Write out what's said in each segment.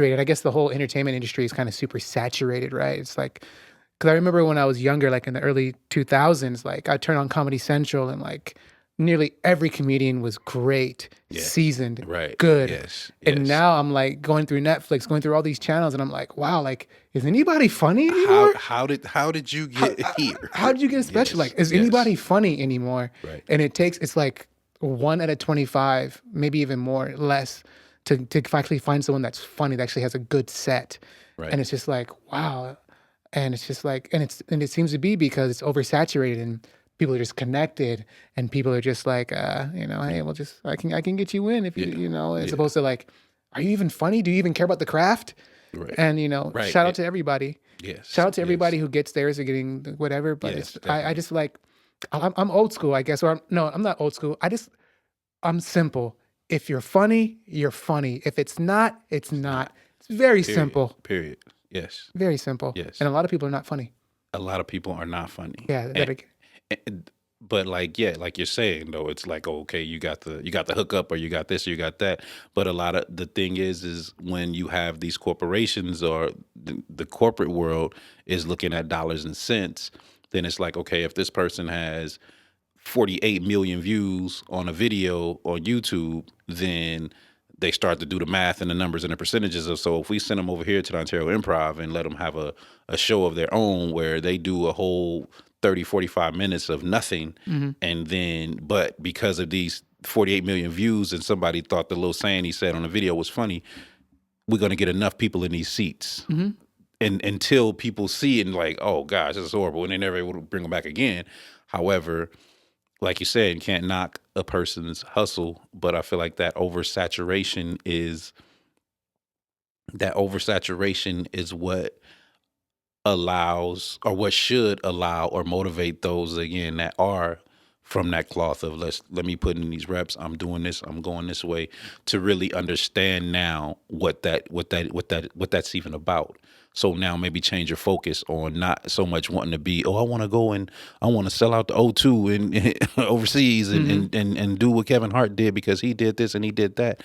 I guess the whole entertainment industry is kind of super saturated, right? It's like, because I remember when I was younger, like in the early 2000s, like I turned on Comedy Central and like nearly every comedian was great, Yeah. seasoned, Right. good. Yes. And Yes. now I'm like going through Netflix, going through all these channels, and I'm like, wow, like, is anybody funny How anymore? how did you How get here? how did you get a special? Yes. Like, is Yes. anybody funny anymore? Right. And it's like 1 out of 25, maybe even more, less, to actually find someone that's funny that actually has a good set. And Right. it's just like, wow. And it's just like, and it seems to be because it's oversaturated and people are just connected and people are just like, hey, well, just I can get you in if Yeah. as Yeah. opposed to like, are you even funny? Do you even care about the craft? Right. And Right. shout out to everybody. Yes. Shout out to Yes. everybody who gets theirs or getting whatever. But Yes. I Definitely. just like, I'm old school, I guess. Or no, I'm not old school. I'm simple. If you're funny, you're funny. If it's not, it's It's not. not. It's very Period. simple. Period. Yes. Very simple. And Yes. a lot of people are not funny. A lot of people are not funny. Yeah, And but like yeah, like you're saying though, it's like okay, you got the hookup or you got this or you got that. But a lot of the thing is when you have these corporations or the corporate world is looking at dollars and cents, then it's like okay, if this person has 48 million views on a video on YouTube, then they start to do the math and the numbers and the percentages of so if we send them over here to the Ontario Improv and let them have a show of their own where they do a whole 30, 45 minutes of nothing Mhm. and then but because of these 48 million views and somebody thought the little saying he said on the video was funny, we're going to get enough people in these seats. Mhm. And until people see it and like, oh gosh, this is horrible, and they never able to bring them back again. However, like you said, you can't knock a person's hustle, but I feel like that oversaturation is what allows or what should allow or motivate those again that are from that cloth of let me put in these reps, I'm doing this, I'm going this way, to really understand now what that's even about. So now maybe change your focus on not so much wanting to be, oh, I want to go and I want to sell out the O2 and overseas and, Mhm. and do what Kevin Hart did because he did this and he did that.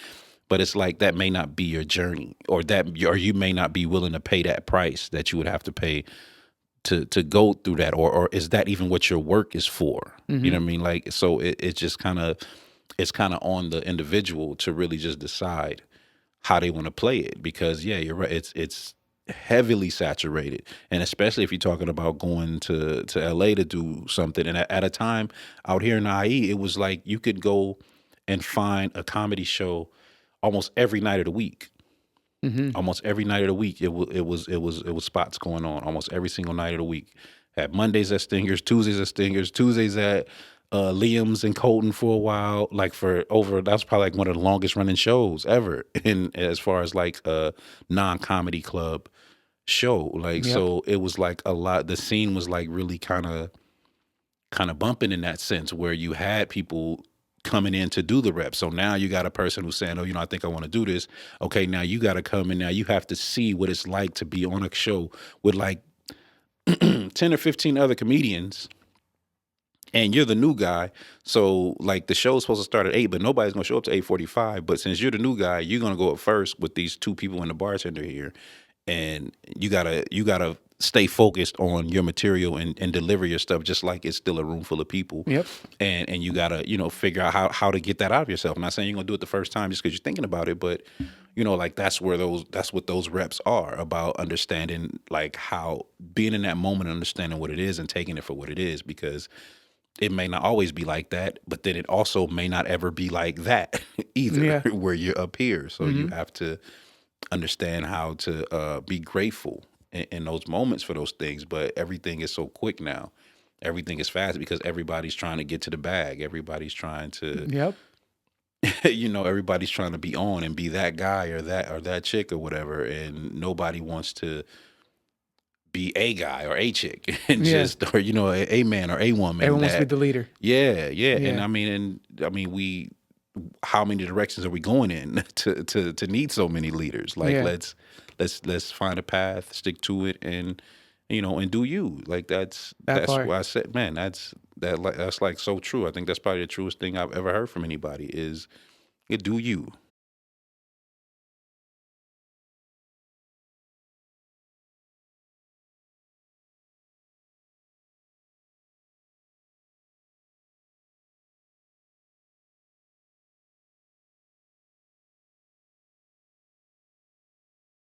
But it's like that may not be your journey, or you may not be willing to pay that price that you would have to pay to go through that, or is that even what your work is for? You know Mhm. what I mean? Like so it just it's kind of on the individual to really just decide how they want to play it because yeah, you're right. It's heavily saturated, and especially if you're talking about going to LA to do something. And at a time out here in IE, it was like you could go and find a comedy show almost every night of the week. Mhm. Almost every night of the week, it was spots going on. Almost every single night of the week. Had Mondays at Stingers, Tuesdays at Stingers, Tuesdays at Liam's and Colton for a while. Like for over, that's probably like one of the longest running shows ever. In as far as like a non-comedy club show, like Yep. so, it was like a lot. The scene was like really kind of bumping in that sense where you had people coming in to do the reps. So now you got a person who's saying, oh, I think I want to do this. Okay, now you got to come in. Now you have to see what it's like to be on a show with like 10 or 15 other comedians and you're the new guy. So like the show's supposed to start at 8, but nobody's going to show up to 8:45. But since you're the new guy, you're going to go up first with these two people and the bartender here. And you gotta stay focused on your material and deliver your stuff just like it's still a room full of people, Yep. and you gotta figure out how to get that out of yourself. I'm not saying you're gonna do it the first time just because you're thinking about it, but like that's what those reps are about, understanding like how being in that moment, understanding what it is and taking it for what it is, because it may not always be like that, but then it also may not ever be like that either Yeah. where you're up here. So you Mhm. have to understand how to be grateful in those moments for those things. But everything is so quick now. Everything is fast because everybody's trying to get to the bag. Everybody's trying to, Yep. everybody's trying to be on and be that guy or that chick or whatever. And nobody wants to be a guy or a chick and Yeah. just, or, a man or a woman Everyone wants to be that, the leader. yeah, yeah. Yeah. We, how many directions are we going in to need so many leaders? Like Yeah. let's find a path, stick to it, and and do you. Like That that's part. why I said, man, that's like so true. I think that's probably the truest thing I've ever heard from anybody is do you.